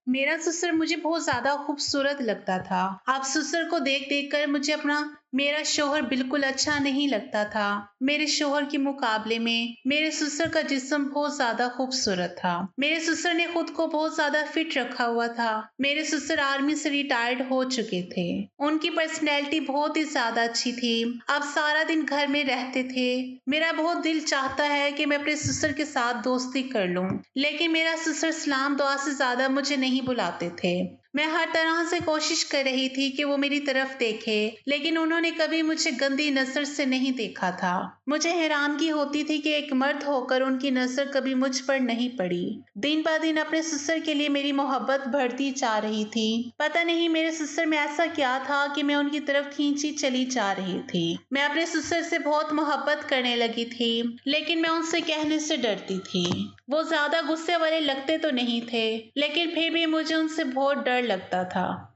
मेरा ससुर मुझे बहुत ज़्यादा खूबसूरत लगता था। अब ससुर को देख-देख कर मुझे मेरा शौहर बिल्कुल अच्छा नहीं लगता था। मेरे शौहर के मुकाबले में मेरे ससुर का जिस्म बहुत ज़्यादा खूबसूरत था। मेरे ससुर ने खुद को बहुत ज़्यादा फिट रखा हुआ था। मेरे ससुर आर्मी से रिटायर्ड हो चुके थे। उनकी पर्सनैलिटी बहुत ही ज़्यादा अच्छी थी। अब सारा दिन घर में रहते थे। मेरा बहुत दिल चाहता है कि मैं अपने ससुर के साथ दोस्ती कर लूँ, लेकिन मेरा ससुर सलाम दुआ से ज़्यादा मुझे नहीं बुलाते थे। मैं हर तरह से कोशिश कर रही थी कि वो मेरी तरफ देखे, लेकिन उन्होंने कभी मुझे गंदी नज़र से नहीं देखा था। मुझे हैरानगी होती थी कि एक मर्द होकर उनकी नज़र कभी मुझ पर नहीं पड़ी। दिन ब दिन अपने ससुर के लिए मेरी मोहब्बत बढ़ती जा रही थी। पता नहीं मेरे ससुर में ऐसा क्या था कि मैं उनकी तरफ खींची चली जा रही थी। मैं अपने ससुर से बहुत मोहब्बत करने लगी थी, लेकिन मैं उनसे कहने से डरती थी। वो ज़्यादा गुस्से वाले लगते तो नहीं थे, लेकिन फिर भी मुझे उनसे बहुत डर लगता था।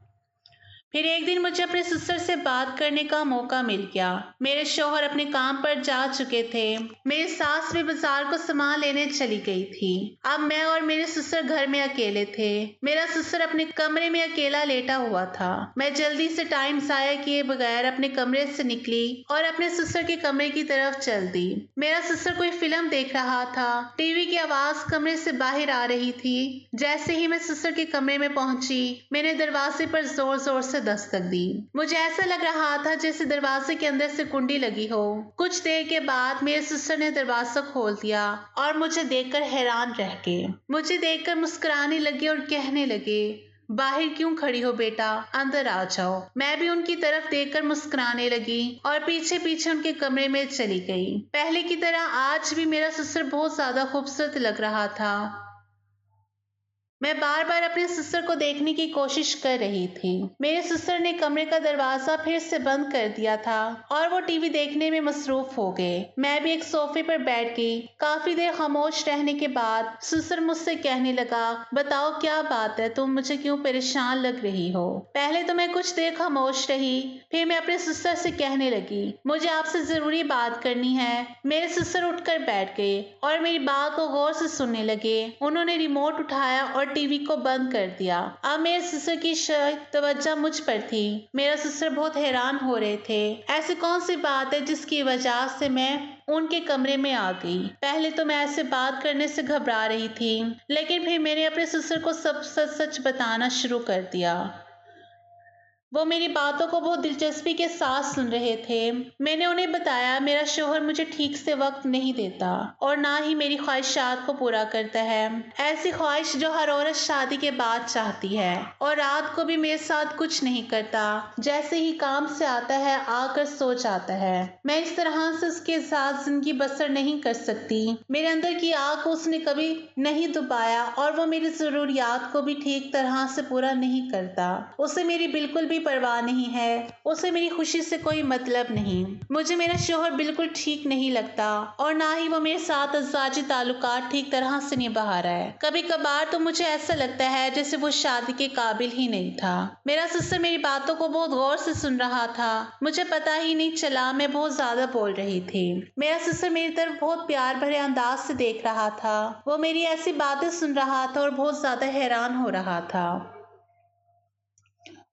फिर एक दिन मुझे अपने ससुर से बात करने का मौका मिल गया। मेरे शौहर अपने काम पर जा चुके थे। मेरी सास भी बाजार को सामान लेने चली गई थी। अब मैं और मेरे ससुर घर में अकेले थे। मेरा ससुर अपने कमरे में अकेला लेटा हुआ था। मैं जल्दी से टाइम ज़ाया किए बगैर अपने कमरे से निकली और अपने ससुर के कमरे की तरफ चल दी। मेरा ससुर कोई फिल्म देख रहा था। टीवी की आवाज़ कमरे से बाहर आ रही थी। जैसे ही मैं ससुर के कमरे में पहुंची, मैंने दरवाजे पर जोर-जोर से दस्तक दी। मुझे ऐसा लग रहा था जैसे दरवाजे के अंदर से कुंडी लगी हो। कुछ देर के बाद मेरे ससुर ने दरवाजा खोल दिया और मुझे देखकर हैरान रह गए। मुझे देखकर मुस्कुराने लगे और कहने लगे, बाहर क्यों खड़ी हो बेटा, अंदर आ जाओ। मैं भी उनकी तरफ देखकर मुस्कुराने लगी और पीछे पीछे उनके कमरे में चली गई। पहले की तरह आज भी मेरा ससुर बहुत ज्यादा खूबसूरत लग रहा था। मैं बार-बार अपने ससुर को देखने की कोशिश कर रही थी। मेरे ससुर ने कमरे का दरवाज़ा फिर से बंद कर दिया था और वो टीवी देखने में मसरूफ हो गए। मैं भी एक सोफे पर बैठ गई। काफ़ी देर खामोश रहने के बाद ससुर मुझसे कहने लगा, बताओ क्या बात है, तुम मुझे क्यों परेशान लग रही हो? पहले तो मैं कुछ देर खामोश रही, फिर मैं अपने ससुर से कहने लगी, मुझे आपसे ज़रूरी बात करनी है। मेरे ससुर उठकर बैठ गए और मेरी बात को गौर से सुनने लगे। उन्होंने रिमोट उठाया और टीवी को बंद कर दिया। अब मेरे ससुर की शायद तवज्जो मुझ पर थी। मेरा ससुर बहुत हैरान हो रहे थे। ऐसी कौन सी बात है जिसकी वजह से मैं उनके कमरे में आ गई? पहले तो मैं ऐसे बात करने से घबरा रही थी, लेकिन फिर मैंने अपने ससुर को सब सच सच बताना शुरू कर दिया। वो मेरी बातों को बहुत दिलचस्पी के साथ सुन रहे थे। मैंने उन्हें बताया मेरा शौहर मुझे ठीक से वक्त नहीं देता और ना ही मेरी ख्वाहिशात को पूरा करता है। ऐसी ख्वाहिश जो हर औरत शादी के बाद चाहती है, और रात को भी मेरे साथ कुछ नहीं करता। जैसे ही काम से आता है आकर सो जाता है। मैं इस तरह से उसके साथ जिंदगी बसर नहीं कर सकती। मेरे अंदर की आग को उसने कभी नहीं दबाया और वो मेरी जरूरियात को भी ठीक तरह से पूरा नहीं करता। उसे मेरी बिल्कुल भी परवाह नहीं है। उसे मेरी खुशी से कोई मतलब नहीं। मुझे मेरा शौहर बिल्कुल ठीक नहीं लगता और ना ही वो मेरे साथ अज़वाजी ताल्लुकात ठीक तरह से निभा रहा है। कभी कभार तो मुझे ऐसा लगता है जैसे वो शादी के काबिल ही नहीं था। मेरा ससुर मेरी बातों को बहुत गौर से सुन रहा था। मुझे पता ही नहीं चला मैं बहुत ज्यादा बोल रही थी। मेरा ससुर मेरी तरफ बहुत प्यार भरे अंदाज से देख रहा था। वो मेरी ऐसी बातें सुन रहा था और बहुत ज्यादा हैरान हो रहा था।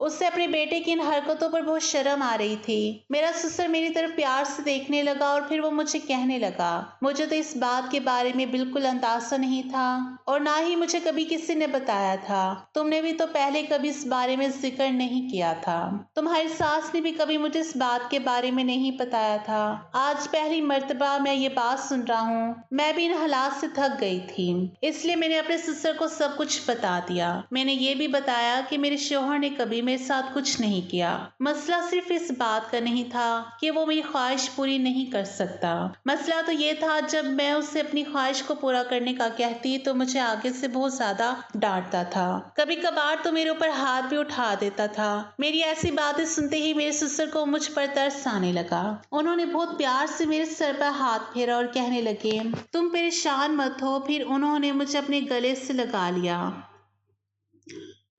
उससे अपने बेटे की इन हरकतों पर बहुत शर्म आ रही थी। मेरा ससुर मेरी तरफ प्यार से देखने लगा और फिर वो मुझे कहने लगा, मुझे तो इस बात के बारे में बिल्कुल अंदाजा नहीं था और ना ही मुझे कभी किसी ने बताया था। तुमने भी तो पहले कभी इस बारे में जिक्र नहीं किया था। तुम्हारी सास ने भी कभी मुझे इस बात के बारे में नहीं बताया था। आज पहली मर्तबा मैं ये बात सुन रहा हूँ। मैं भी इन हालात से थक गई थी, इसलिए मैंने अपने ससुर को सब कुछ बता दिया। मैंने ये भी बताया कि मेरे शौहर ने कभी मेरे साथ कुछ नहीं किया। मसला सिर्फ इस बात का नहीं था कि वो मेरी ख्वाहिश पूरी नहीं कर सकता। मसला तो ये था जब मैं उससे अपनी ख्वाहिश को पूरा करने का कहती तो मुझे आगे से बहुत ज्यादा डांटता था। कभी कभार तो मेरे ऊपर हाथ भी उठा देता था। मेरी ऐसी बातें सुनते ही मेरे ससुर को मुझ पर तरस आने लगा। उन्होंने बहुत प्यार से मेरे सर पर हाथ फेरा और कहने लगे, तुम परेशान मत हो। फिर उन्होंने मुझे अपने गले से लगा लिया।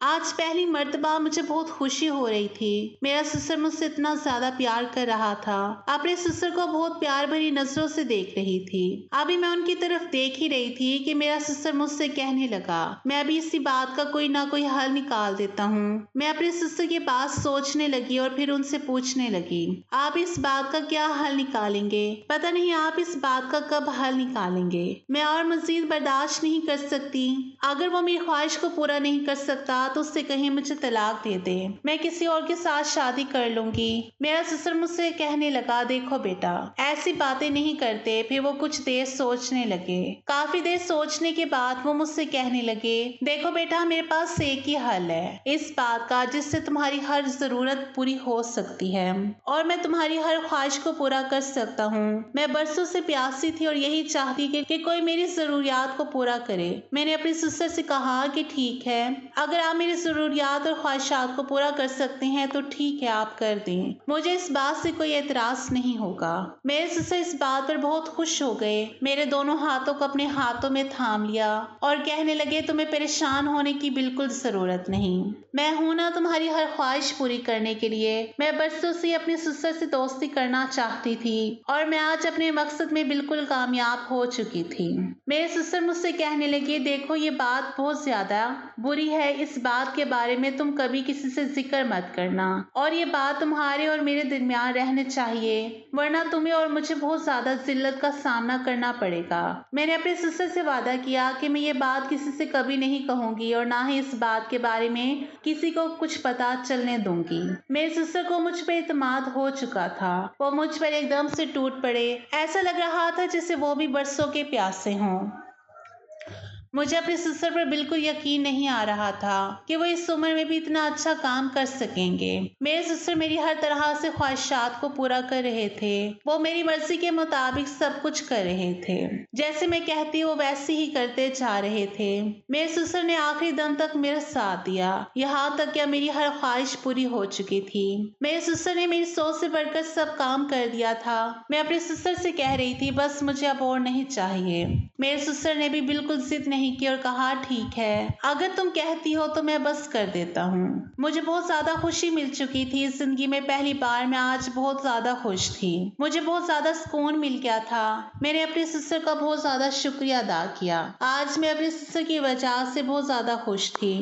आज पहली मर्तबा मुझे बहुत खुशी हो रही थी। मेरा ससुर मुझसे इतना ज्यादा प्यार कर रहा था। अपने ससुर को बहुत प्यार भरी नजरों से देख रही थी। अभी मैं उनकी तरफ देख ही रही थी कि मेरा ससुर मुझसे कहने लगा, मैं अभी इसी बात का कोई ना कोई हल निकाल देता हूँ। मैं अपने ससुर के पास सोचने लगी और फिर उनसे पूछने लगी, आप इस बात का क्या हल निकालेंगे? पता नहीं आप इस बात का कब हल निकालेंगे। मैं और मजीद बर्दाश्त नहीं कर सकती। अगर वो मेरी ख्वाहिश को पूरा नहीं कर सकता तो उससे कहीं मुझे तलाक दे दे, मैं किसी और के साथ शादी कर लूंगी। मेरा ससुर मुझसे कहने लगा, देखो बेटा, ऐसी बातें नहीं करते। फिर वो कुछ देर सोचने लगे। काफी देर सोचने के बाद वो मुझसे कहने लगे, देखो बेटा, मेरे पास एक ही हल है इस बात का जिससे तुम्हारी हर जरूरत पूरी हो सकती है और मैं तुम्हारी हर ख्वाहिश को पूरा कर सकता हूँ। मैं बरसों से प्यासी थी और यही चाहती कि कोई मेरी जरूरियात को पूरा करे। मैंने अपने ससुर से कहा कि ठीक है, अगर आप मेरी जरूरियात और ख्वाहिशात को पूरा कर सकते हैं तो ठीक है, आप कर दें। मुझे इस बात से कोई एतराज नहीं होगा। मेरे ससुर इस बात पर बहुत खुश हो गए। मेरे दोनों हाथों को अपने हाथों में थाम लिया और कहने लगे, तुम्हें परेशान होने की बिल्कुल जरूरत नहीं। मैं हूं ना तुम्हारी हर ख्वाहिश पूरी करने के लिए। मैं बरसों से अपने ससुर से दोस्ती करना चाहती थी और मैं आज अपने मकसद में बिल्कुल कामयाब हो चुकी थी। मेरे ससुर मुझसे कहने लगे, देखो, ये बात बहुत ज्यादा बुरी है। इस बात के बारे में तुम कभी किसी से जिक्र मत करना और ये बात तुम्हारे और मेरे दरमियान रहने चाहिए, वरना तुम्हें और मुझे बहुत ज्यादा जिल्लत का सामना करना पड़ेगा। मैंने अपने ससुर से वादा किया कि मैं ये बात किसी से कभी नहीं कहूंगी और ना ही इस बात के बारे में किसी को कुछ पता चलने दूंगी। मेरे ससुर को मुझ पर इत्मीनान हो चुका था। वो मुझ पर एकदम से टूट पड़े। ऐसा लग रहा था जैसे वो भी बरसों के प्यासे हों। मुझे अपने ससुर पर बिल्कुल यकीन नहीं आ रहा था कि वो इस उम्र में भी इतना अच्छा काम कर सकेंगे। मेरे ससुर मेरी हर तरह से ख्वाहिशात को पूरा कर रहे थे। वो मेरी मर्जी के मुताबिक सब कुछ कर रहे थे। जैसे मैं कहती वो वैसे ही करते जा रहे थे। मेरे ससुर ने आखिरी दम तक मेरा साथ दिया, यहाँ तक कि मेरी हर ख्वाहिश पूरी हो चुकी थी। मेरे ससुर ने मेरी सोच से बढ़कर सब काम कर दिया था। मैं अपने ससुर से कह रही थी, बस मुझे अब और नहीं चाहिए। मेरे ससुर ने भी बिल्कुल जिद नहीं की और कहा, ठीक है, अगर तुम कहती हो तो मैं बस कर देता हूँ। मुझे बहुत ज्यादा खुशी मिल चुकी थी। इस जिंदगी में पहली बार मैं आज बहुत ज्यादा खुश थी। मुझे बहुत ज्यादा सुकून मिल गया था। मैंने अपने ससुर का बहुत ज्यादा शुक्रिया अदा किया। आज मैं अपने ससुर की वजह से बहुत ज्यादा खुश थी।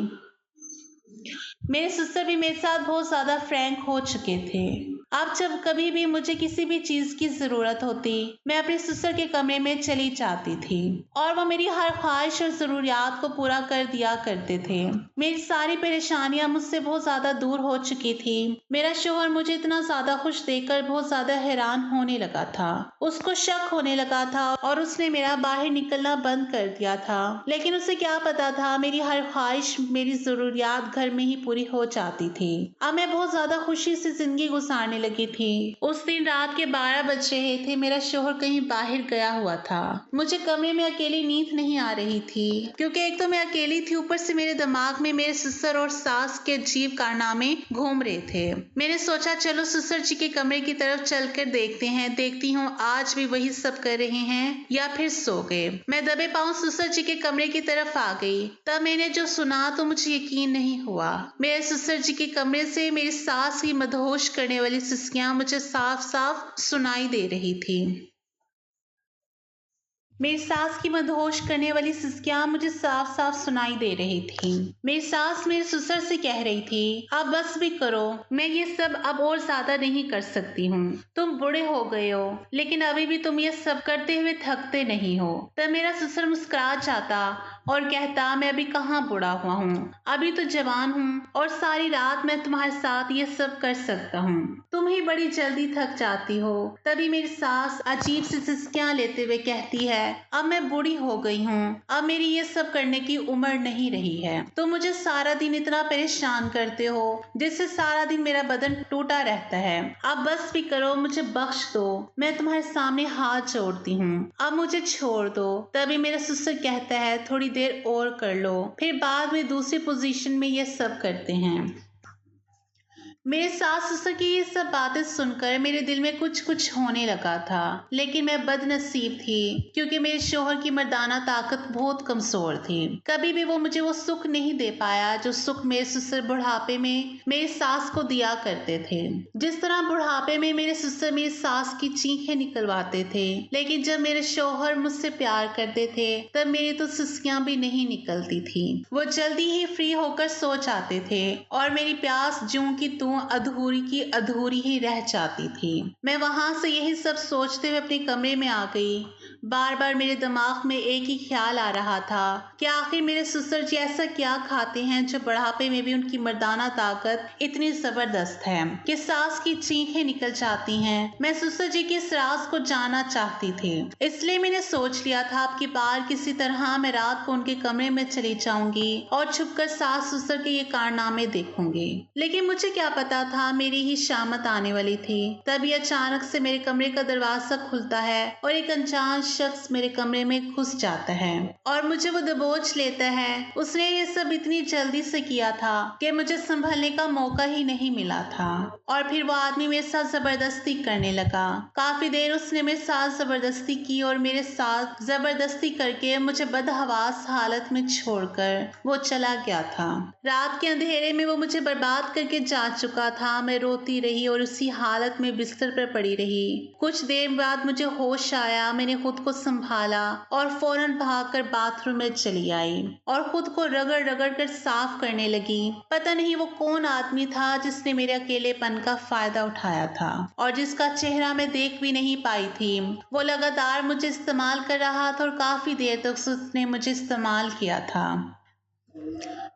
मेरे ससुर भी मेरे साथ बहुत ज्यादा फ्रैंक हो चुके थे। अब जब कभी भी मुझे किसी भी चीज की जरूरत होती, मैं अपने ससुर के कमरे में चली जाती थी और वो मेरी हर ख्वाहिश और जरूरियात को पूरा कर दिया करते थे। मेरी सारी परेशानियां मुझसे बहुत ज्यादा दूर हो चुकी थी। मेरा शोहर मुझे इतना ज्यादा खुश देखकर बहुत ज्यादा हैरान होने लगा था। उसको शक होने लगा था और उसने मेरा बाहर निकलना बंद कर दिया था। लेकिन उसे क्या पता था, मेरी हर ख्वाहिश, मेरी जरूरियात घर में ही पूरी हो जाती थी। अब मैं बहुत ज्यादा खुशी से जिंदगी गुजारने लगी थी। उस दिन रात के 12 बज रहे थे। मेरा शोहर कहीं बाहर गया हुआ था। मुझे कमरे में अकेली नींद नहीं आ रही थी, क्योंकि एक तो मैं अकेली थी, ऊपर से मेरे दिमाग में मेरे ससुर और सास के अजीब कारनामे घूम रहे थे। मैंने सोचा, चलो ससुर जी के कमरे की तरफ चलकर देखती हूँ आज भी वही सब कर रहे हैं या फिर सो गए। मैं दबे पांव ससुर जी के कमरे की तरफ आ गई। तब मैंने जो सुना तो मुझे यकीन नहीं हुआ। मेरे ससुर जी के कमरे से मेरी सास की मदहोश करने वाली सिसकियां मुझे साफ साफ सुनाई दे रही थी। मेरी सास की मदहोश करने वाली सिसकियां मुझे साफ साफ सुनाई दे रही थी। मेरी सास मेरे ससुर से कह रही थी, अब बस भी करो, मैं ये सब अब और ज्यादा नहीं कर सकती हूँ। तुम बूढ़े हो गए हो, लेकिन अभी भी तुम ये सब करते हुए थकते नहीं हो। तब मेरा ससुर मुस्कुरा जाता और कहता, मैं अभी कहाँ बूढ़ा हुआ हूँ, अभी तो जवान हूँ और सारी रात मैं तुम्हारे साथ ये सब कर सकता हूँ। तुम ही बड़ी जल्दी थक जाती हो। तभी मेरी सास अजीब सी सिसकियां लेते हुए कहती है, अब मैं बूढ़ी हो गई हूँ, अब मेरी ये सब करने की उम्र नहीं रही है। तुम मुझे सारा दिन इतना परेशान करते हो जिससे सारा दिन मेरा बदन टूटा रहता है। अब बस भी करो, मुझे बख्श दो, मैं तुम्हारे सामने हाथ जोड़ती हूँ, अब मुझे छोड़ दो। तभी मेरा ससुर कहता है, थोड़ी देर और कर लो, फिर बाद में दूसरी पोजीशन में ये सब करते हैं। मेरे सास ससुर की ये सब बातें सुनकर मेरे दिल में कुछ कुछ होने लगा था, लेकिन मैं बदनसीब थी क्योंकि मेरे शोहर की मर्दाना ताकत बहुत कमजोर थी। कभी भी वो मुझे वो सुख नहीं दे पाया जो सुख मेरे ससुर बुढ़ापे में मेरी सास को दिया करते थे। जिस तरह बुढ़ापे में मेरे ससुर मेरी सास की चीखें निकलवाते थे, लेकिन जब मेरे शोहर मुझसे प्यार करते थे तब मेरी तो सिसकियां भी नहीं निकलती थी। वो जल्दी ही फ्री होकर सो जाते थे और मेरी प्यास जूं की तूं अधूरी की अधूरी ही रह जाती थी। मैं वहां से यही सब सोचते हुए अपने कमरे में आ गई। बार बार मेरे दिमाग में एक ही ख्याल आ रहा था कि आखिर मेरे ससुर जी ऐसा क्या खाते हैं जो बुढ़ापे में भी उनकी मर्दाना ताकत इतनी जबरदस्त है कि सास की चीखें निकल जाती हैं। मैं ससुर जी के इस राज को जानना चाहती थी, इसलिए मैंने सोच लिया था अब की बार किसी तरह मैं रात को उनके कमरे में चली जाऊंगी और छुपकर सास ससुर के ये कारनामे देखूंगी। लेकिन मुझे क्या पता था मेरी ही शामत आने वाली थी। तभी अचानक से मेरे कमरे का दरवाजा खुलता है और एक अनजान शख्स मेरे कमरे में घुस जाता है और मुझे वो दबोच लेता है। उसने ये सब इतनी जल्दी से किया था कि मुझे संभलने का मौका ही नहीं मिला था और फिर वो आदमी मेरे साथ जबरदस्ती करने लगा। काफी देर उसने मेरे साथ जबरदस्ती की और मेरे साथ जबरदस्ती करके मुझे बदहवास हालत में छोड़कर वो चला गया था। रात के अंधेरे में वो मुझे बर्बाद करके जा चुका था। मैं रोती रही और उसी हालत में बिस्तर पर पड़ी रही। कुछ देर बाद मुझे होश आया। मैंने खुद को संभाला और फौरन भागकर बाथरूम में चली आई और खुद को रगड़ रगड़ कर साफ करने लगी। पता नहीं वो कौन आदमी था जिसने मेरे अकेलेपन का फायदा उठाया था और जिसका चेहरा मैं देख भी नहीं पाई थी। वो लगातार मुझे इस्तेमाल कर रहा था और काफी देर तक उसने मुझे इस्तेमाल किया था,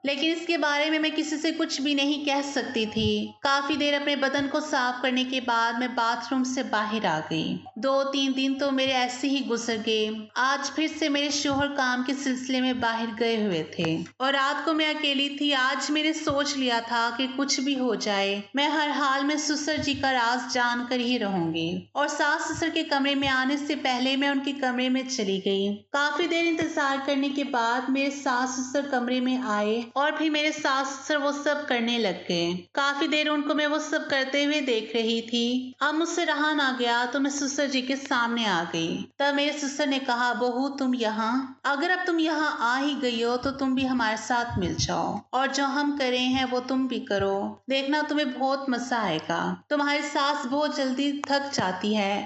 लेकिन इसके बारे में मैं किसी से कुछ भी नहीं कह सकती थी। काफी देर अपने बदन को साफ करने के बाद मैं बाथरूम से बाहर आ गई। 2-3 दिन तो मेरे ऐसे ही गुजर गए। आज फिर से मेरे शोहर काम के सिलसिले में बाहर गए हुए थे और रात को मैं अकेली थी। आज मैंने सोच लिया था कि कुछ भी हो जाए मैं हर हाल में ससुर जी का राज जानकर ही रहूंगी और सास ससुर के कमरे में आने से पहले मैं उनके कमरे में चली गई। काफी देर इंतजार करने के बाद मेरे सास ससुर कमरे में आए और फिर मेरे सास ससुर वो सब करने लग गए। काफी देर उनको मैं वो सब करते हुए देख रही थी। अब मुझसे रहा ना गया तो मैं ससुर जी के सामने आ गई। तब मेरे ससुर ने कहा, बहू तुम यहाँ, अगर अब तुम यहाँ आ ही गई हो तो तुम भी हमारे साथ मिल जाओ और जो हम करे हैं वो तुम भी करो। देखना तुम्हें बहुत मजा आएगा। तुम्हारी सास बहुत जल्दी थक जाती है।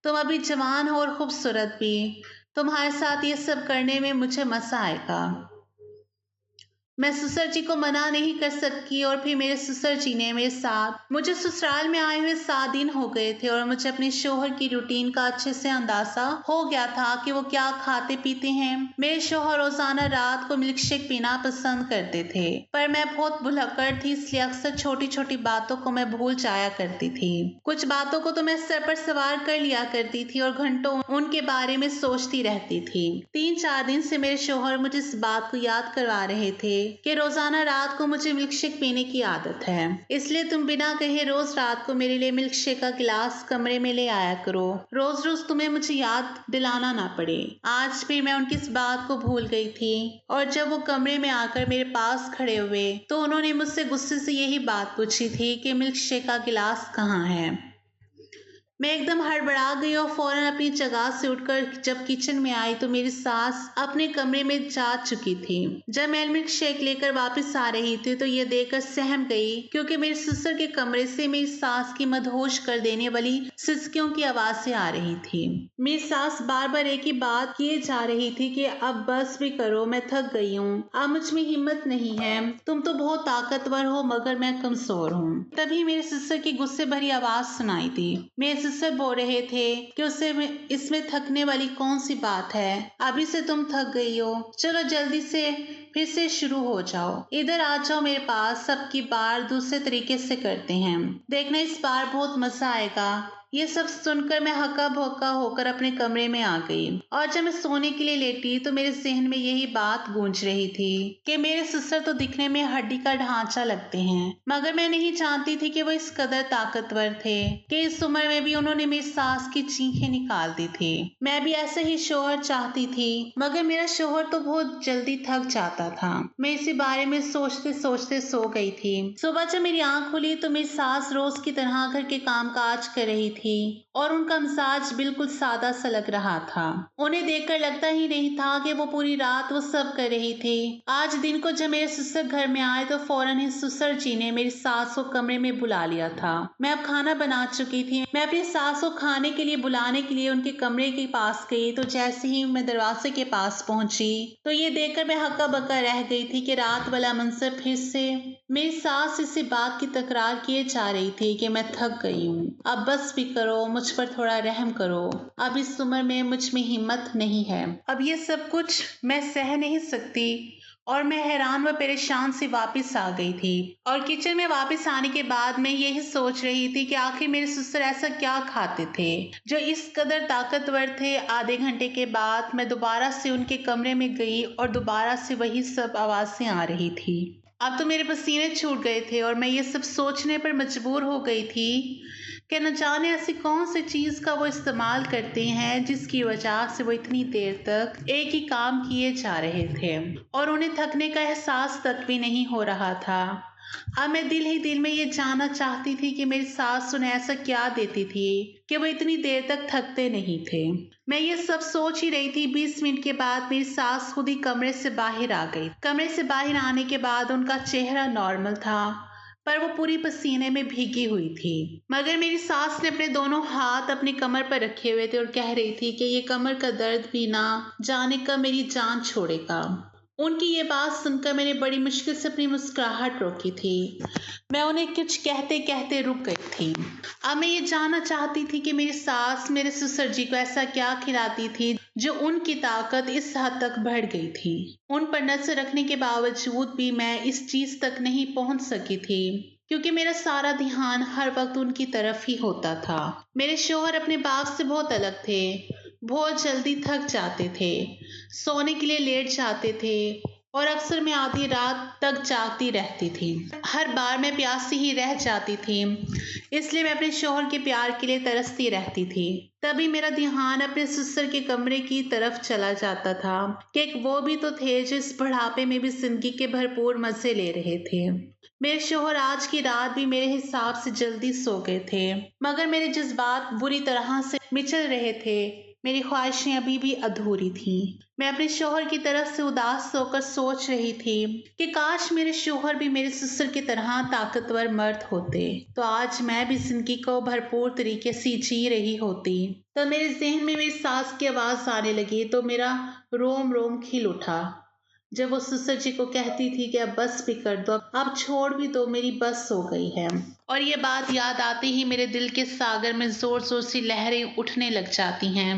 तुम अभी जवान हो और खूबसूरत भी। तुम्हारे साथ ये सब करने में मुझे मजा आएगा। मैं ससुर जी को मना नहीं कर सकी और फिर मेरे ससुर जी ने मेरे साथ, मुझे ससुराल में आए हुए 7 दिन हो गए थे और मुझे अपने शोहर की रूटीन का अच्छे से अंदाजा हो गया था कि वो क्या खाते पीते हैं। मेरे शोहर रोजाना रात को मिल्क शेक पीना पसंद करते थे, पर मैं बहुत भुलक्कड़ थी, इसलिए अक्सर छोटी छोटी बातों को मैं भूल जाया करती थी। कुछ बातों को तो मैं सर पर सवार कर लिया करती थी और घंटों उनके बारे में सोचती रहती थी। 3-4 दिन से मेरे शोहर मुझे इस बात को याद करवा रहे थे कि रोजाना रात को मुझे मिल्क शेक पीने की आदत है, इसलिए तुम बिना कहे रोज रात को मेरे लिए मिल्क शेक का गिलास कमरे में ले आया करो। रोज रोज तुम्हें मुझे याद दिलाना ना पड़े। आज भी मैं उनकी इस बात को भूल गई थी और जब वो कमरे में आकर मेरे पास खड़े हुए तो उन्होंने मुझसे गुस्से से यही बात पूछी थी कि मिल्क शेक का गिलास कहाँ है। मैं एकदम हड़बड़ा गई और फौरन अपनी जगह से उठकर जब किचन में आई तो मेरी सास अपने कमरे में जा चुकी थी। जब मैं मिल्क शेक लेकर वापस आ रही थी तो ये देखकर सहम गई क्योंकि मेरे ससुर के कमरे से मेरी सास की मदहोश कर देने वाली सिसकियों की आवाजें आ रही थी। मेरी सास बार बार एक ही बात किए जा रही थी कि अब बस भी करो, मैं थक गई हूँ, अब मुझ में हिम्मत नहीं है, तुम तो बहुत ताकतवर हो मगर मैं कमजोर हूँ। तभी मेरे ससुर की गुस्से भरी आवाज सुनाई दी। मेरे ससुर बोल रहे थे कि इसमें थकने वाली कौन सी बात है, अभी से तुम थक गई हो, चलो जल्दी से फिर से शुरू हो जाओ, इधर आ जाओ मेरे पास, सबकी बार दूसरे तरीके से करते हैं, देखना इस बार बहुत मजा आएगा। ये सब सुनकर मैं हक्का बक्का होकर अपने कमरे में आ गई और जब मैं सोने के लिए लेटी तो मेरे जहन में यही बात गूंज रही थी कि मेरे ससुर तो दिखने में हड्डी का ढांचा लगते हैं, मगर मैं नहीं जानती थी कि वो इस कदर ताकतवर थे कि इस उम्र में भी उन्होंने मेरी सास की चीखें निकाल दी थी। मैं भी ऐसे ही शोहर चाहती थी, मगर मेरा शोहर तो बहुत जल्दी थक जाता आता था। मैं इसी बारे में सोचते सोचते सो गई थी। सुबह जब मेरी आंख खुली तो मेरी सास रोज की तरह घर के काम काज कर रही थी और उनका मिजाज बिल्कुल सादा सा लग रहा था। उन्हें देखकर लगता ही नहीं था कि वो पूरी रात वो सब कर रही थी। आज दिन को जब मेरे ससुर घर में आए तो फौरन ही ससुर जी ने मेरी सास को कमरे में बुला लिया था। मैं अब खाना बना चुकी थी। मैं अपनी सास को खाने के लिए बुलाने के लिए उनके कमरे के पास गई तो जैसे ही मैं दरवाजे के पास पहुंची तो ये देखकर मैं हक्का बक्का रह गई थी कि रात वाला मंजर फिर से। मेरी सास इसी बात की तकरार किए जा रही थी कि मैं थक गई हूँ, अब बस भी करो, मुझ पर थोड़ा रहम करो, अब इस उम्र में मुझ में हिम्मत नहीं है, अब ये सब कुछ मैं सह नहीं सकती। और मैं हैरान व परेशान से वापस आ गई थी और किचन में वापस आने के बाद मैं यही सोच रही थी कि आखिर मेरे ससुर ऐसा क्या खाते थे जो इस कदर ताकतवर थे। आधे घंटे के बाद मैं दोबारा से उनके कमरे में गई और दोबारा से वही सब आवाजें आ रही थी। अब तो मेरे पसीने छूट गए थे और मैं ये सब सोचने पर मजबूर हो गई थी कि न जाने ऐसी कौन सी चीज का वो इस्तेमाल करते हैं जिसकी वजह से वो इतनी देर तक एक ही काम किए जा रहे थे और उन्हें थकने का एहसास तक भी नहीं हो रहा था। अब मैं दिल ही दिल में ये जानना चाहती थी कि मेरी सास उन्हें ऐसा क्या देती थी कि वो इतनी देर तक थकते नहीं थे। मैं ये सब सोच ही रही थी। 20 मिनट के बाद मेरी सास खुद ही कमरे से बाहर आ गई। कमरे से बाहर आने के बाद उनका चेहरा नॉर्मल था पर वो पूरी पसीने में भीगी हुई थी। मगर मेरी सास ने अपने दोनों हाथ अपनी कमर पर रखे हुए थे और कह रही थी कि ये कमर का दर्द भी ना जाने कब मेरी जान छोड़ेगा। उनकी ये बात सुनकर मैंने बड़ी मुश्किल से अपनी मुस्कुराहट रोकी थी। मैं उन्हें कुछ कहते कहते रुक गई थी। अब मैं ये जानना चाहती थी कि मेरी सास मेरे ससुर जी को ऐसा क्या खिलाती थी जो उनकी ताकत इस हद तक बढ़ गई थी। उन पर नजर रखने के बावजूद भी मैं इस चीज तक नहीं पहुंच सकी थी क्योंकि मेरा सारा ध्यान हर वक्त उनकी तरफ ही होता था। मेरे शौहर अपने बाप से बहुत अलग थे। बहुत जल्दी थक जाते थे, सोने के लिए लेट जाते थे और अक्सर मैं आधी रात तक जागती रहती थी। हर बार मैं प्यासी ही रह जाती थी, इसलिए मैं अपने शौहर के प्यार के लिए तरसती रहती थी। तभी मेरा ध्यान अपने ससुर के कमरे की तरफ चला जाता था कि एक वो भी तो थे जो इस बुढ़ापे में भी जिंदगी के भरपूर मजे ले रहे थे। मेरे शौहर आज की रात भी मेरे हिसाब से जल्दी सो गए थे, मगर मेरे जज्बात बुरी तरह से मिचल रहे थे। मेरी ख्वाहिशें अभी भी अधूरी थीं। मैं अपने शौहर की तरफ से उदास होकर सोच रही थी कि काश मेरे शौहर भी मेरे ससुर की तरह ताकतवर मर्द होते तो आज मैं भी जिंदगी को भरपूर तरीके से जी रही होती। तो मेरे जहन में मेरी सास की आवाज आने लगी तो मेरा रोम रोम खिल उठा जब वो ससुर जी को कहती थी कि अब बस भी कर दो, अब छोड़ भी दो, मेरी बस हो गई है। और ये बात याद आते ही मेरे दिल के सागर में जोर जोर से लहरें उठने लग जाती हैं।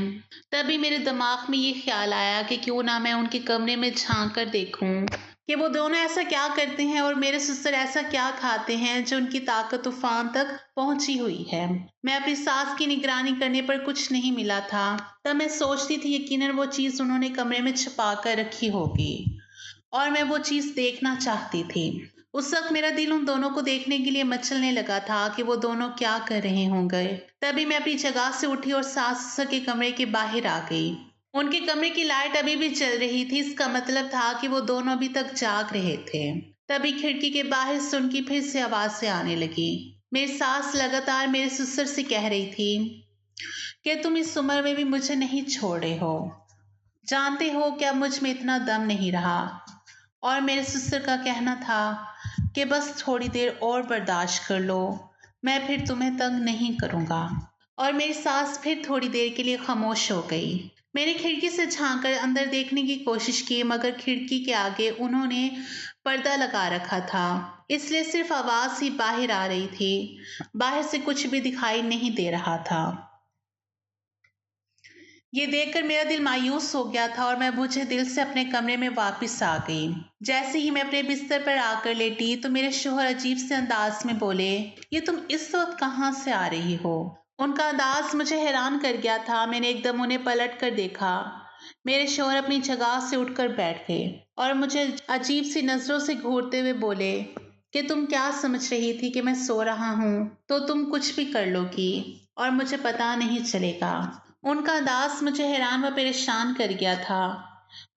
तभी मेरे दिमाग में ये ख्याल आया कि क्यों ना मैं उनके कमरे में झांक कर देखूं कि वो दोनों ऐसा क्या करते हैं और मेरे ससुर ऐसा क्या खाते हैं जो उनकी ताकत तूफान तक पहुंची हुई है। मैं अपनी सास की निगरानी करने पर कुछ नहीं मिला था। तब मैं सोचती थी यकीनन वो चीज उन्होंने कमरे में छुपा कर रखी होगी और मैं वो चीज देखना चाहती थी। उस वक्त मेरा दिल उन दोनों को देखने के लिए मचलने लगा था कि वो दोनों क्या कर रहे होंगे। तभी मैं अपनी जगह से उठी और सास ससुर के कमरे के बाहर आ गई। उनके कमरे की लाइट अभी भी चल रही थी, इसका मतलब था कि वो दोनों अभी तक जाग रहे थे। तभी खिड़की के बाहर से उनकी फिर से आवाजें आने लगी। मेरी सास लगातार मेरे ससुर से कह रही थी कि तुम इस उम्र में भी मुझे नहीं छोड़े हो, जानते हो कि अब मुझ में इतना दम नहीं रहा। और मेरे ससुर का कहना था कि बस थोड़ी देर और बर्दाश्त कर लो, मैं फिर तुम्हें तंग नहीं करूँगा। और मेरी सास फिर थोड़ी देर के लिए खामोश हो गई। मैंने खिड़की से झांक कर अंदर देखने की कोशिश की मगर खिड़की के आगे उन्होंने पर्दा लगा रखा था, इसलिए सिर्फ आवाज ही बाहर आ रही थी। बाहर से कुछ भी दिखाई नहीं दे रहा था। ये देखकर मेरा दिल मायूस हो गया था और मैं बुझे दिल से अपने कमरे में वापस आ गई। जैसे ही मैं अपने बिस्तर पर आकर लेटी तो मेरे शौहर अजीब से अंदाज में बोले, ये तुम इस वक्त कहाँ से आ रही हो? उनका अंदाज मुझे हैरान कर गया था। मैंने एकदम उन्हें पलट कर देखा। मेरे शौहर अपनी जगह से उठकर बैठ गए और मुझे अजीब सी नजरों से घूरते हुए बोले कि तुम क्या समझ रही थी कि मैं सो रहा हूँ तो तुम कुछ भी कर लोगी और मुझे पता नहीं चलेगा। उनका अंदाज मुझे हैरान व परेशान कर गया था।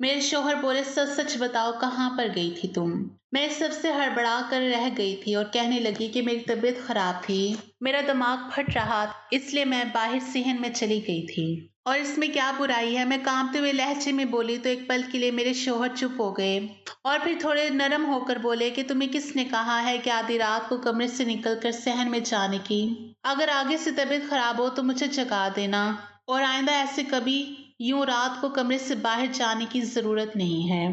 मेरे शौहर बोले, सच सच बताओ, कहाँ पर गई थी तुम? मैं इस सबसे हड़बड़ा कर रह गई थी और कहने लगी कि मेरी तबीयत खराब थी, मेरा दिमाग फट रहा, इसलिए मैं बाहर सेहन में चली गई थी। और इसमें क्या बुराई है? मैं कांपते हुए लहजे में बोली तो एक पल के लिए मेरे शौहर चुप हो गए और फिर थोड़े नरम होकर बोले कि तुम्हें किसने कहा है कि आधी रात को कमरे से निकलकर सहन में जाने की? अगर आगे से तबीयत खराब हो तो मुझे जगा देना और आइंदा ऐसे कभी यूं रात को कमरे से बाहर जाने की जरूरत नहीं है।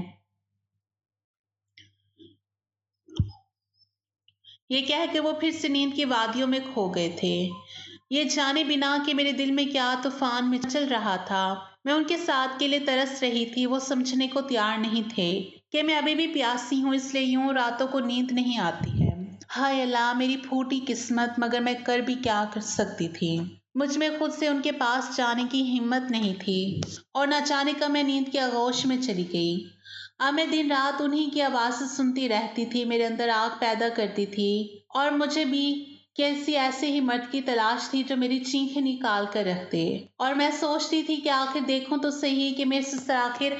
ये कह के वो फिर से नींद की वादियों में खो गए थे, ये जाने बिना कि मेरे दिल में क्या तूफान में चल रहा था। मैं उनके साथ के लिए तरस रही थी। वो समझने को तैयार नहीं थे कि मैं अभी भी प्यासी हूँ, इसलिए यूं रातों को नींद नहीं आती है। हाय अल्लाह, मेरी फूटी किस्मत, मगर मैं कर भी क्या कर सकती थी? मुझ में खुद से उनके पास जाने की हिम्मत नहीं थी और न जाने कब मैं नींद की आगोश में चली गई। अब मैं दिन रात उन्हीं की आवाज़ सुनती रहती थी, मेरे अंदर आग पैदा करती थी और मुझे भी कैसी ऐसे ही मर्द की तलाश थी जो मेरी चीखें निकाल कर रख दे। और मैं सोचती थी कि आखिर देखूं तो सही कि मेरे ससुर आखिर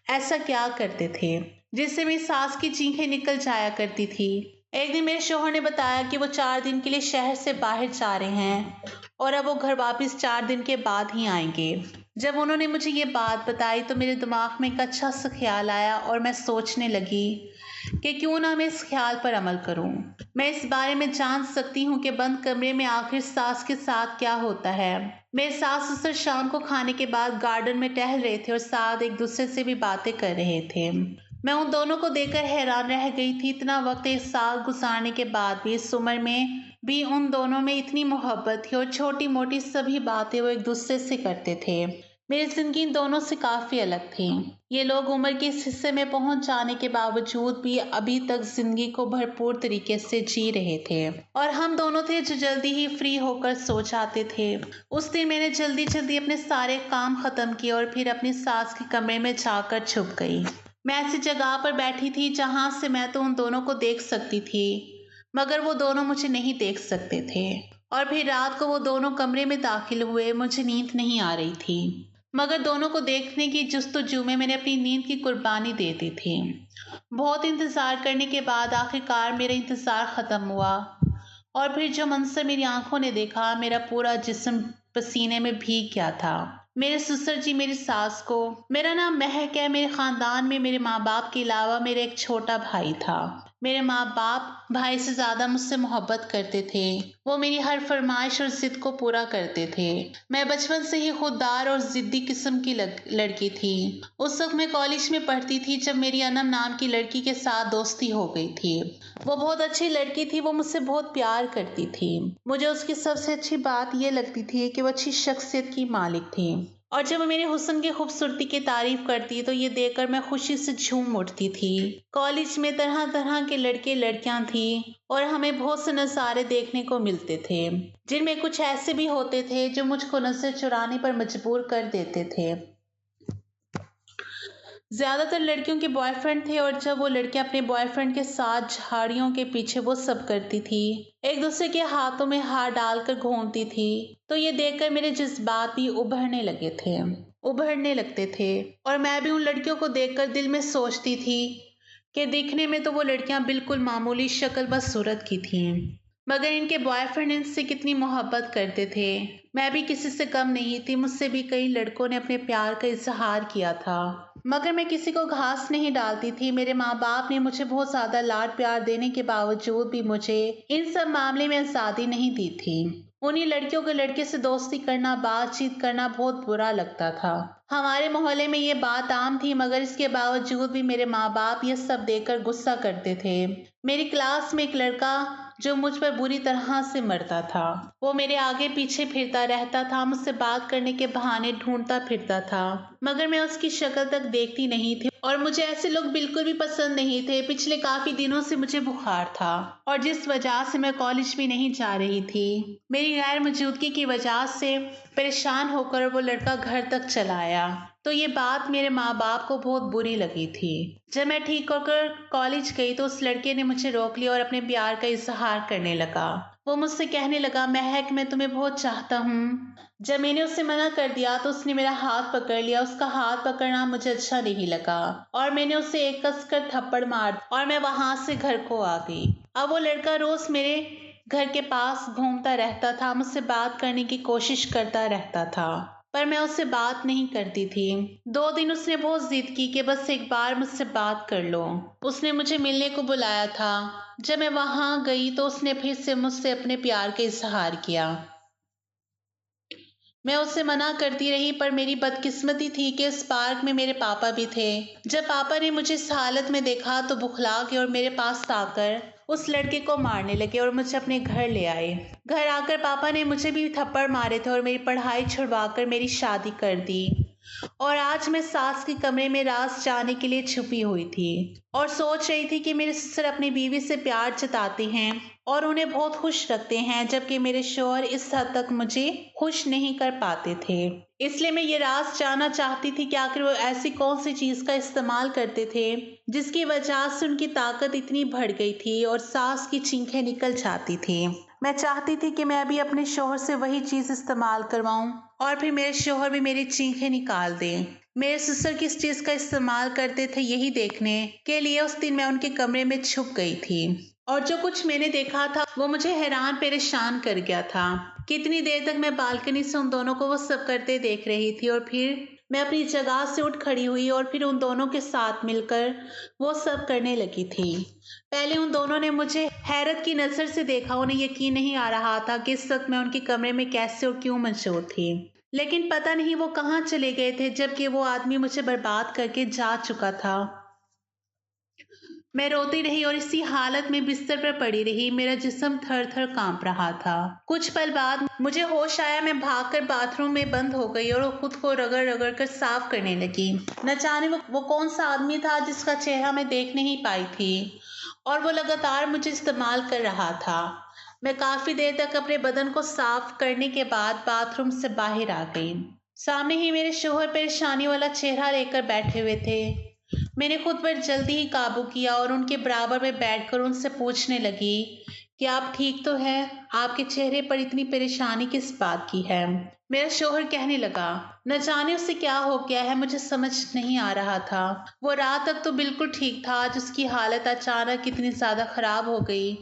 ऐसा क्या करते थे जिससे मेरी सास की चीखें निकल जाया करती थी। एक दिन मेरे शौहर ने बताया कि वो 4 दिन के लिए शहर से बाहर जा रहे हैं और अब वो घर वापस 4 दिन के बाद ही आएंगे। जब उन्होंने मुझे ये बात बताई तो मेरे दिमाग में एक अच्छा सा ख्याल आया और मैं सोचने लगी कि क्यों ना मैं इस ख्याल पर अमल करूं। मैं इस बारे में जान सकती हूँ कि बंद कमरे में आखिर सास के साथ क्या होता है। मेरे सास ससुर शाम को खाने के बाद गार्डन में टहल रहे थे और साथ एक दूसरे से भी बातें कर रहे थे। मैं उन दोनों को देखकर हैरान रह गई थी। इतना वक्त एक साल गुजारने के बाद भी इस उम्र में भी उन दोनों में इतनी मोहब्बत थी और छोटी मोटी सभी बातें वो एक दूसरे से करते थे। मेरी जिंदगी इन दोनों से काफी अलग थी। ये लोग उम्र के इस हिस्से में पहुंच जाने के बावजूद भी अभी तक जिंदगी को भरपूर तरीके से जी रहे थे और हम दोनों थे जो जल्दी ही फ्री होकर सो जाते थे। उस दिन मैंने जल्दी जल्दी अपने सारे काम खत्म किए और फिर अपनी सास के कमरे में जाकर छुप गई। मैं ऐसी जगह पर बैठी थी जहां से मैं तो उन दोनों को देख सकती थी, मगर वो दोनों मुझे नहीं देख सकते थे। और फिर रात को वो दोनों कमरे में दाखिल हुए। मुझे नींद नहीं आ रही थी, मगर दोनों को देखने की जुस्तजू में मैंने अपनी नींद की कुर्बानी दे दी थी। बहुत इंतजार करने के बाद आखिरकार मेरा इंतजार खत्म हुआ और फिर जो मंजर मेरी आंखों ने देखा, मेरा पूरा जिस्म पसीने में भीग गया था। मेरे ससुर जी मेरी सास को, मेरा नाम महक है, मेरे खानदान में मेरे माँ बाप के अलावा मेरा एक छोटा भाई था। मेरे माँ बाप भाई से ज्यादा मुझसे मोहब्बत करते थे। वो मेरी हर फरमाइश और जिद को पूरा करते थे। मैं बचपन से ही खुददार और जिद्दी किस्म की लड़की थी। उस वक्त मैं कॉलेज में पढ़ती थी जब मेरी अनम नाम की लड़की के साथ दोस्ती हो गई थी। वो बहुत अच्छी लड़की थी, वो मुझसे बहुत प्यार करती थी। मुझे उसकी सबसे अच्छी बात यह लगती थी कि वो अच्छी शख्सियत की मालिक थी और जब वो मेरे हुस्न की खूबसूरती की तारीफ करती तो ये देखकर मैं खुशी से झूम उठती थी। कॉलेज में तरह तरह के लड़के लड़कियां थी और हमें बहुत से नज़ारे देखने को मिलते थे, जिनमें कुछ ऐसे भी होते थे जो मुझको नजर चुराने पर मजबूर कर देते थे। ज्यादातर लड़कियों के बॉयफ्रेंड थे और जब वो लड़कियां अपने बॉयफ्रेंड के साथ झाड़ियों के पीछे वो सब करती थी, एक दूसरे के हाथों में हाथ डालकर घूमती थी, तो ये देखकर मेरे जज्बात भी उभरने लगते थे और मैं भी उन लड़कियों को देखकर दिल में सोचती थी कि दिखने में तो वो लड़कियां बिल्कुल मामूली शक्ल बस सूरत की थीं, मगर इनके बॉयफ्रेंड इनसे कितनी मोहब्बत करते थे। मैं भी किसी से कम नहीं थी। मुझसे भी कई लड़कों ने अपने प्यार का इजहार किया था, मगर मैं किसी को घास नहीं डालती थी। मेरे माँ बाप ने मुझे बहुत ज्यादा लाड प्यार देने के बावजूद भी मुझे इन सब मामले में आज़ादी नहीं दी थी। उन्हीं लड़कियों के लड़के से दोस्ती करना, बातचीत करना बहुत बुरा लगता था। हमारे मोहल्ले में ये बात आम थी, मगर इसके बावजूद भी मेरे माँ बाप ये सब देखकर गुस्सा करते थे। मेरी क्लास में एक लड़का जो मुझ पर बुरी तरह से मरता था, वो मेरे आगे पीछे फिरता रहता था, मुझसे बात करने के बहाने ढूंढता फिरता था, मगर मैं उसकी शक्ल तक देखती नहीं थी और मुझे ऐसे लोग बिल्कुल भी पसंद नहीं थे। पिछले काफी दिनों से मुझे बुखार था और जिस वजह से मैं कॉलेज भी नहीं जा रही थी। मेरी गैर मौजूदगी की वजह से परेशान होकर वो लड़का घर तक चला आया। तो ये बात मेरे माँ बाप को बहुत बुरी लगी थी। जब मैं ठीक होकर कॉलेज गई तो उस लड़के ने मुझे रोक लिया और अपने प्यार का इजहार करने लगा। वो मुझसे कहने लगा, महक मैं तुम्हें बहुत चाहता हूँ। जब मैंने उसे मना कर दिया तो उसने मेरा हाथ पकड़ लिया। उसका हाथ पकड़ना मुझे अच्छा नहीं लगा और मैंने उसे एक कसकर थप्पड़ मार और मैं वहां से घर को आ गई। अब वो लड़का रोज मेरे घर के पास घूमता रहता था, मुझसे बात करने की कोशिश करता रहता था, पर मैं उससे बात नहीं करती थी। 2 दिन उसने बहुत जिद की कि बस एक बार मुझसे बात कर लो। उसने मुझे मिलने को बुलाया था। जब मैं वहां गई तो उसने फिर से मुझसे अपने प्यार का इजहार किया। मैं उससे मना करती रही, पर मेरी बदकिस्मती थी कि इस पार्क में मेरे पापा भी थे। जब पापा ने मुझे इस हालत में देखा तो बुखला गए और मेरे पास आकर उस लड़के को मारने लगे और मुझे अपने घर ले आए। घर आकर पापा ने मुझे भी थप्पड़ मारे थे और मेरी पढ़ाई छुड़वाकर मेरी शादी कर दी। और आज मैं सास के कमरे में रात जाने के लिए छुपी हुई थी और सोच रही थी कि मेरे ससुर अपनी बीवी से प्यार जताते हैं और उन्हें बहुत खुश रखते हैं, जबकि मेरे शौहर इस हद तक मुझे खुश नहीं कर पाते थे। इसलिए मैं ये राज जानना चाहती थी कि आखिर वो ऐसी कौन सी चीज का इस्तेमाल करते थे जिसकी वजह से उनकी ताकत इतनी बढ़ गई थी और सास की चीखें निकल जाती थी। मैं चाहती थी कि मैं अभी अपने शौहर से वही चीज इस्तेमाल करवाऊं और फिर मेरे शौहर भी मेरी चीखें निकाल दें। मेरे ससुर किस चीज का इस्तेमाल करते थे यही देखने के लिए उस दिन मैं उनके कमरे में छुप गई थी और जो कुछ मैंने देखा था वो मुझे हैरान परेशान कर गया था। कितनी देर तक मैं बालकनी से उन दोनों को वो सब करते देख रही थी और फिर मैं अपनी जगह से उठ खड़ी हुई और फिर उन दोनों के साथ मिलकर वो सब करने लगी थी। पहले उन दोनों ने मुझे हैरत की नजर से देखा। उन्हें यकीन नहीं आ रहा था कि इस वक्त मैं उनके कमरे में कैसे और क्यों मौजूद थी, लेकिन पता नहीं वो कहाँ चले गए थे जबकि वो आदमी मुझे बर्बाद करके जा चुका था। मैं रोती रही और इसी हालत में बिस्तर पर पड़ी रही। मेरा जिस्म थर थर कांप रहा था। कुछ पल बाद मुझे होश आया। मैं भागकर बाथरूम में बंद हो गई और खुद को रगड़ रगड़ कर साफ करने लगी। न जाने वो कौन सा आदमी था जिसका चेहरा मैं देख नहीं पाई थी और वो लगातार मुझे इस्तेमाल कर रहा था। मैं काफी देर तक अपने बदन को साफ करने के बाद बाथरूम से बाहर आ गई। सामने ही मेरे शौहर परेशानी वाला चेहरा लेकर बैठे हुए थे। मैंने खुद पर जल्दी ही काबू किया और उनके बराबर में बैठकर उनसे पूछने लगी कि आप ठीक तो हैं? आपके चेहरे पर इतनी परेशानी किस बात की है? मेरा शौहर कहने लगा, न जाने उसे क्या हो गया है, मुझे समझ नहीं आ रहा था। वो रात तक तो बिल्कुल ठीक था, आज उसकी हालत अचानक इतनी ज्यादा खराब हो गई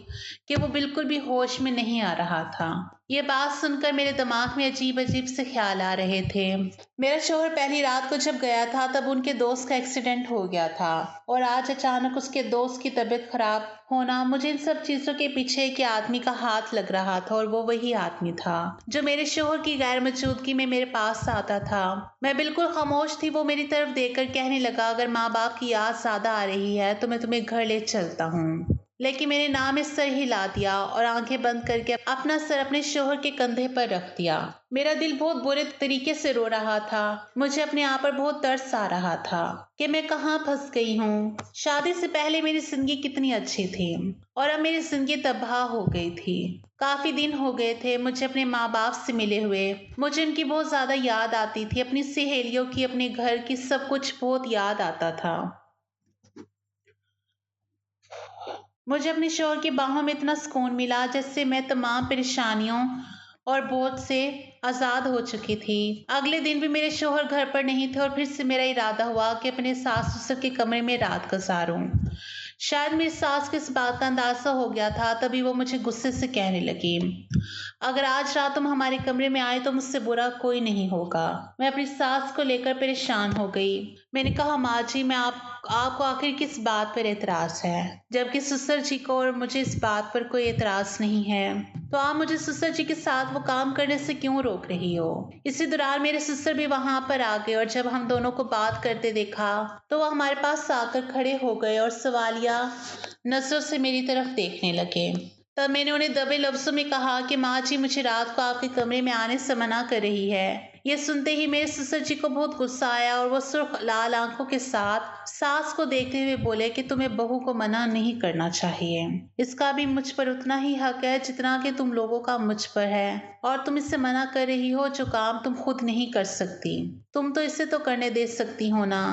कि वो बिल्कुल भी होश में नहीं आ रहा था। ये बात सुनकर मेरे दिमाग में अजीब अजीब से ख्याल आ रहे थे। मेरा शौहर पहली रात को जब गया था तब उनके दोस्त का एक्सीडेंट हो गया था और आज अचानक उसके दोस्त की तबीयत खराब होना, मुझे इन सब चीजों के पीछे एक आदमी का हाथ लग रहा था और वो वही आदमी था जो मेरे शौहर की गैर मौजूदगी में मेरे पास आता था। मैं बिल्कुल खामोश थी। वो मेरी तरफ देखकर कहने लगा, अगर माँ बाप की याद ज्यादा आ रही है तो मैं तुम्हें घर ले चलता हूँ। लेकिन मैंने नाम इस सर हिला दिया और आंखें बंद करके अपना सर अपने शौहर के कंधे पर रख दिया। मेरा दिल बहुत बुरे तरीके से रो रहा था। मुझे अपने आप पर बहुत तरस आ रहा था कि मैं कहाँ फंस गई हूँ। शादी से पहले मेरी जिंदगी कितनी अच्छी थी और अब मेरी जिंदगी तबाह हो गई थी। काफी दिन हो गए थे मुझे अपने माँ बाप से मिले हुए। मुझे उनकी बहुत ज्यादा याद आती थी, अपनी सहेलियों की, अपने घर की, सब कुछ बहुत याद आता था। मुझे अपने शौहर की बाहों में इतना सुकून मिला जिससे मैं तमाम परेशानियों और बोझ से आज़ाद हो चुकी थी। अगले दिन भी मेरे शौहर घर पर नहीं थे और फिर से मेरा इरादा हुआ कि अपने सास ससुर के कमरे में रात गुजारूं। शायद मेरी सास को इस बात का अंदाजा हो गया था, तभी वो मुझे गुस्से से कहने लगी, अगर आज रात तुम हमारे कमरे में आए तो मुझसे बुरा कोई नहीं होगा। मैं अपनी सास को लेकर परेशान हो गई। मैंने कहा, माँ जी, मैं आपको आखिर किस बात पर एतराज है? जबकि ससुर जी को और मुझे इस बात पर कोई एतराज नहीं है, तो आप मुझे ससुर जी के साथ वो काम करने से क्यों रोक रही हो? इसी दौरान मेरे ससुर भी वहां पर आ गए और जब हम दोनों को बात करते देखा तो वो हमारे पास आकर खड़े हो गए और सवालिया नजरों से मेरी तरफ देखने लगे। तब मैंने उन्हें दबे लफ्जों में कहा कि माँ जी, मुझे रात को आपके कमरे में आने से मना कर रही है। ये सुनते ही मेरे ससुर जी को बहुत गुस्सा आया और वो सुर्ख लाल आंखों के साथ सास को देखते हुए बोले कि तुम्हें बहू को मना नहीं करना चाहिए। इसका भी मुझ पर उतना ही हक है जितना कि तुम लोगों का मुझ पर है, और तुम इससे मना कर रही हो जो काम तुम खुद नहीं कर सकती। तुम तो इसे तो करने दे सकती हो ना।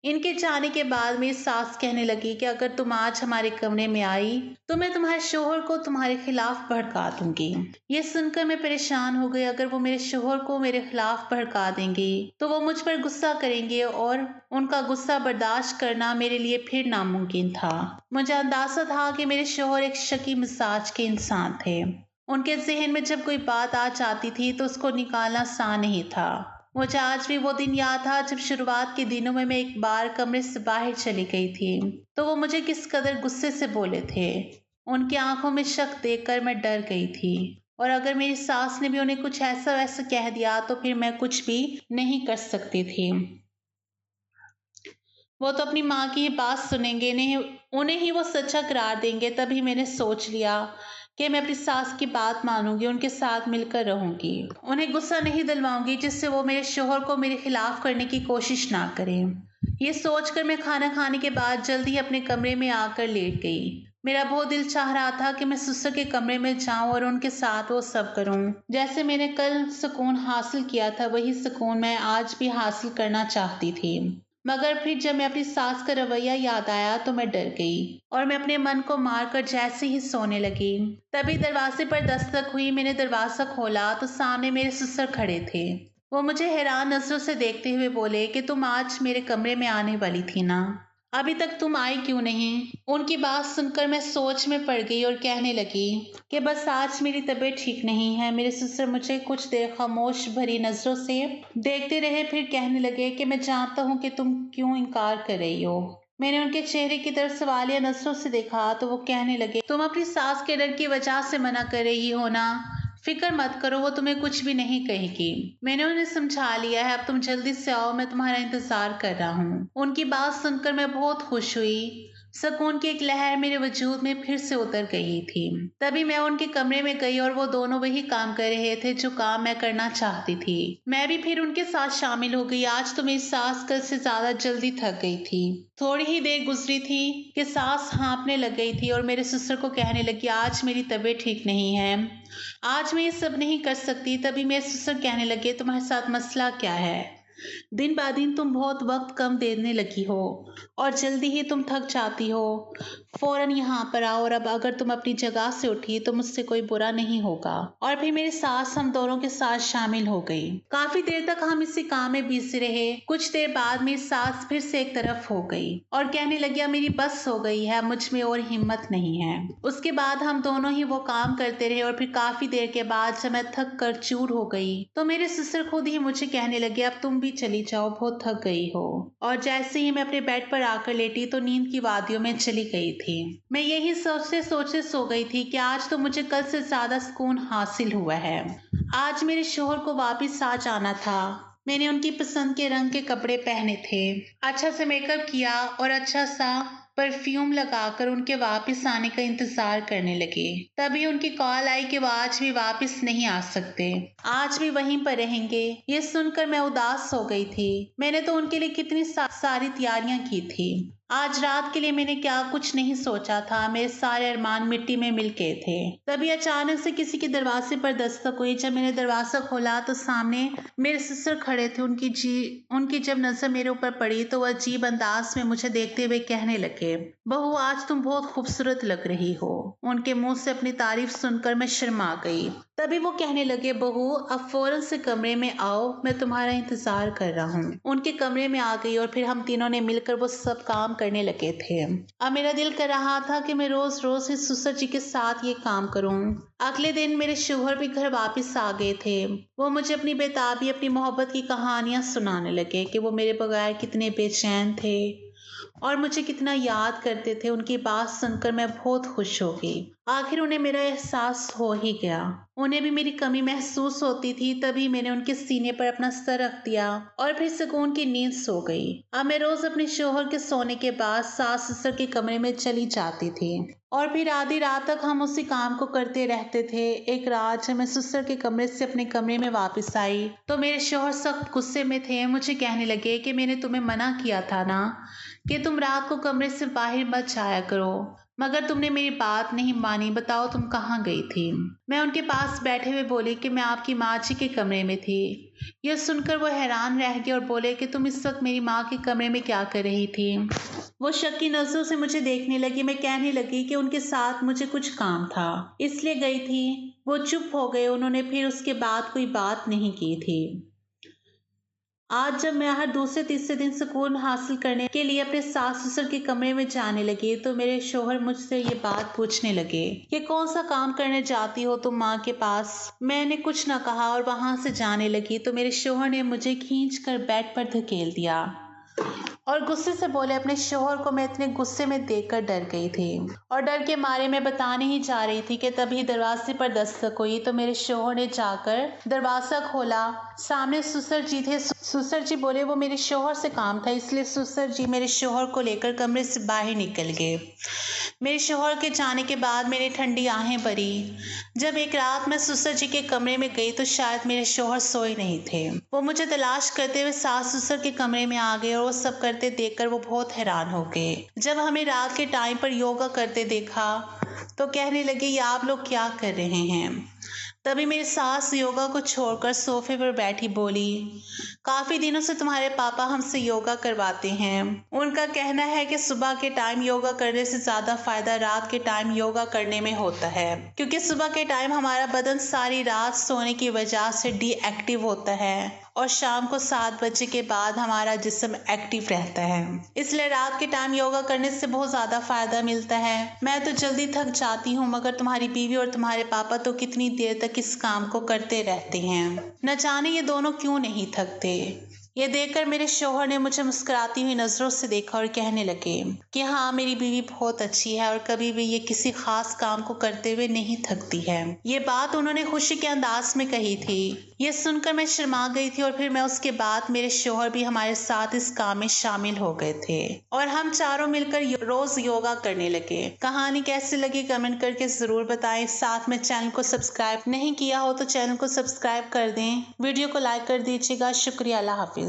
इनके जाने के बाद मेरी सास कहने लगी कि अगर तुम आज हमारे कमरे में आई तो मैं तुम्हारे शोहर को तुम्हारे खिलाफ भड़का दूंगी। ये सुनकर मैं परेशान हो गई। अगर वो मेरे शोहर को मेरे खिलाफ भड़का देंगी तो वो मुझ पर गुस्सा करेंगे और उनका गुस्सा बर्दाश्त करना मेरे लिए फिर नामुमकिन था। मुझे अंदाजा था कि मेरे शोहर एक शकी मिजाज के इंसान थे। उनके जहन में जब कोई बात आ जाती थी तो उसको निकालना आसान नहीं था। मुझे आज भी वो दिन याद था जब शुरुआत के दिनों में मैं एक बार कमरे से बाहर चली गई थी तो वो मुझे किस कदर गुस्से से बोले थे। उनकी आंखों में शक देखकर मैं डर गई थी, और अगर मेरी सास ने भी उन्हें कुछ ऐसा वैसा कह दिया तो फिर मैं कुछ भी नहीं कर सकती थी। वो तो अपनी माँ की बात सुनेंगे, उन्हें ही वो सच्चा करार देंगे। तभी मैंने सोच लिया कि मैं अपनी सास की बात मानूंगी, उनके साथ मिलकर रहूंगी, उन्हें गुस्सा नहीं दिलवाऊंगी जिससे वो मेरे शोहर को मेरे खिलाफ करने की कोशिश ना करें। ये सोचकर मैं खाना खाने के बाद जल्दी अपने कमरे में आकर लेट गई। मेरा बहुत दिल चाह रहा था कि मैं ससुर के कमरे में जाऊं और उनके साथ वो सब करूं। जैसे मैंने कल सुकून हासिल किया था वही सुकून मैं आज भी हासिल करना चाहती थी। मगर फिर जब मैं अपनी सास का रवैया याद आया तो मैं डर गई और मैं अपने मन को मारकर जैसे ही सोने लगी तभी दरवाजे पर दस्तक हुई। मैंने दरवाजा खोला तो सामने मेरे ससुर खड़े थे। वो मुझे हैरान नजरों से देखते हुए बोले कि तुम आज मेरे कमरे में आने वाली थी ना, अभी तक तुम आई क्यों नहीं? उनकी बात सुनकर मैं सोच में पड़ गई और कहने लगी कि बस आज मेरी तबीयत ठीक नहीं है। मेरे ससुर मुझे कुछ देर खामोश भरी नजरों से देखते रहे, फिर कहने लगे कि मैं जानता हूँ कि तुम क्यों इनकार कर रही हो। मैंने उनके चेहरे की तरफ सवालिया नजरों से देखा तो वो कहने लगे तुम अपनी सास के डर की वजह से मना कर रही हो ना। फिक्र मत करो, वो तुम्हें कुछ भी नहीं कहेगी। मैंने उन्हें समझा लिया है, अब तुम जल्दी से आओ, मैं तुम्हारा इंतजार कर रहा हूँ। उनकी बात सुनकर मैं बहुत खुश हुई। सुकून की एक लहर मेरे वजूद में फिर से उतर गई थी। तभी मैं उनके कमरे में गई और वो दोनों वही काम कर रहे थे जो काम मैं करना चाहती थी। मैं भी फिर उनके साथ शामिल हो गई। आज तो मेरी सास कल से ज्यादा जल्दी थक गई थी। थोड़ी ही देर गुजरी थी कि सास हाँफने लग गई थी और मेरे ससुर को कहने लगी आज मेरी तबीयत ठीक नहीं है, आज मैं ये सब नहीं कर सकती। तभी मेरे ससुर कहने लगे तुम्हारे साथ मसला क्या है? दिन ब दिन तुम बहुत वक्त कम देने लगी हो और जल्दी ही तुम थक जाती हो। फौरन यहाँ पर आओ, और अब अगर तुम अपनी जगह से उठी तो मुझसे कोई बुरा नहीं होगा। और फिर मेरी सास हम दोनों के साथ शामिल हो गई। काफी देर तक हम इसी काम में बिजी रहे। कुछ देर बाद मेरी सास फिर से एक तरफ हो गई और कहने लगी मेरी बस हो गई है, मुझ में और हिम्मत नहीं है। उसके बाद हम दोनों ही वो काम करते रहे और फिर काफी देर के बाद जब मैं थक कर चूर हो गई तो मेरे ससुर खुद ही मुझे कहने लगे अब तुम भी चली जाओ, बहुत थक गई हो। और जैसे ही मैं अपने बेड पर आकर लेटी तो नींद की वादियों में चली गई थी। मैं यही सोचते सोचते सो गई थी कि आज तो मुझे कल से ज्यादा सुकून हासिल हुआ है। आज मेरे शोहर को वापस आ जाना था। मैंने उनकी पसंद के रंग के कपड़े पहने थे, अच्छा से मेकअप किया और अच्छा सा परफ्यूम लगाकर उनके वापस आने का इंतजार करने लगे। तभी उनकी कॉल आई कि वो आज भी वापस नहीं आ सकते, आज भी वहीं पर रहेंगे। ये सुनकर मैं उदास हो गई थी। मैंने तो उनके लिए कितनी सारी तैयारियां की थी। आज रात के लिए मैंने क्या कुछ नहीं सोचा था। मेरे सारे अरमान मिट्टी में मिल गए थे। तभी अचानक से किसी के दरवाजे पर दस्तक हुई। जब मैंने दरवाजा खोला तो सामने मेरे ससुर खड़े थे। उनकी जब नजर मेरे ऊपर पड़ी तो वह अजीब अंदाज में मुझे देखते हुए कहने लगे बहू आज तुम बहुत खूबसूरत लग रही हो। उनके मुंह से अपनी तारीफ सुनकर मैं शर्मा गई। तभी वो कहने लगे बहू अब फौरन से कमरे में आओ, मैं तुम्हारा इंतजार कर रहा हूँ। उनके कमरे में आ गई और फिर हम तीनों ने मिलकर वो सब काम करने लगे थे। अब मेरा दिल कर रहा था कि मैं रोज रोज इस ससुर जी के साथ ये काम करूं। अगले दिन मेरे शोहर भी घर वापस आ गए थे। वो मुझे अपनी बेताबी अपनी मोहब्बत की कहानियां सुनाने लगे कि वो मेरे बगैर कितने बेचैन थे और मुझे कितना याद करते थे। उनकी बात सुनकर मैं बहुत खुश हो गई। आखिर उन्हें मेरा एहसास हो ही गया। उन्हें भी मेरी कमी महसूस होती थी, तभी मैंने उनके सीने पर अपना सर रख दिया और फिर सुकून की नींद सो गई। अब मैं रोज अपने शोहर के सोने के बाद सास ससुर के कमरे में चली जाती थी और फिर आधी रात तक हम उसी काम को करते रहते थे। एक रात जब मैं ससुर के कमरे से अपने कमरे में वापस आई तो मेरे शोहर सख्त गुस्से में थे। मुझे कहने लगे कि मैंने तुम्हें मना किया था ना कि तुम रात को कमरे से बाहर मत जाया करो, मगर तुमने मेरी बात नहीं मानी। बताओ तुम कहाँ गई थी? मैं उनके पास बैठे हुए बोली कि मैं आपकी माँ जी के कमरे में थी। यह सुनकर वो हैरान रह गए और बोले कि तुम इस वक्त मेरी माँ के कमरे में क्या कर रही थी? वो शक की नजरों से मुझे देखने लगी। मैं कहने लगी कि उनके साथ मुझे कुछ काम था, इसलिए गई थी। वो चुप हो गए। उन्होंने फिर उसके बाद कोई बात नहीं की थी। आज जब मैं हर दूसरे तीसरे दिन सुकून हासिल करने के लिए अपने सास ससुर के कमरे में जाने लगी तो मेरे शोहर मुझसे ये बात पूछने लगे कि कौन सा काम करने जाती हो तुम माँ के पास? मैंने कुछ न कहा और वहां से जाने लगी तो मेरे शोहर ने मुझे खींचकर बेड पर धकेल दिया और गुस्से से बोले। अपने शोहर को मैं इतने गुस्से में देखकर डर गई थी और डर के मारे मैं बताने ही जा रही थी कि तभी दरवाजे पर दस्तक हुई तो मेरे शोहर ने जाकर दरवाजा खोला। सामने ससुर जी थे। ससुर जी बोले वो मेरे शोहर से काम था, इसलिए ससुर जी मेरे शोहर को लेकर कमरे से बाहर निकल गए। मेरे शोहर के जाने के बाद मेरी ठंडी आहें भरी। जब एक रात मैं ससुर जी के कमरे में गई तो शायद मेरे शोहर सोए नहीं थे। वो मुझे तलाश करते हुए सास ससुर के कमरे में आ गए और वो सब करते देखकर वो बहुत हैरान हो गए। जब हमें रात के टाइम पर योगा करते देखा तो कहने लगे ये आप लोग क्या कर रहे हैं? तभी मेरी सास योगा को छोड़कर सोफे पर बैठी बोली, काफी दिनों से तुम्हारे पापा हमसे योगा करवाते हैं। उनका कहना है कि सुबह के टाइम योगा करने से ज्यादा फायदा रात के टाइम योगा करने में होता है, क्योंकि सुबह के टाइम हमारा बदन सारी रात सोने की वजह से डीएक्टिव होता है और शाम को 7 बजे के बाद हमारा जिस्म एक्टिव रहता है। इसलिए रात के टाइम योगा करने से बहुत ज्यादा फायदा मिलता है। मैं तो जल्दी थक जाती हूँ, मगर तुम्हारी बीवी और तुम्हारे पापा तो कितनी देर तक इस काम को करते रहते हैं। न जाने ये दोनों क्यों नहीं थकते। ये देखकर मेरे शोहर ने मुझे मुस्कुराती हुई नजरों से देखा और कहने लगे कि हाँ, मेरी बीवी बहुत अच्छी है और कभी भी ये किसी खास काम को करते हुए नहीं थकती है। ये बात उन्होंने खुशी के अंदाज में कही थी। ये सुनकर मैं शर्मा गई थी और फिर मैं उसके बाद मेरे शोहर भी हमारे साथ इस काम में शामिल हो गए थे और हम चारों मिलकर रोज योगा करने लगे। कहानी कैसी लगी कमेंट करके जरूर बताएं। साथ में चैनल को सब्सक्राइब नहीं किया हो तो चैनल को सब्सक्राइब कर दें। वीडियो को लाइक कर दीजिएगा। शुक्रिया। अल्लाह हाफिज।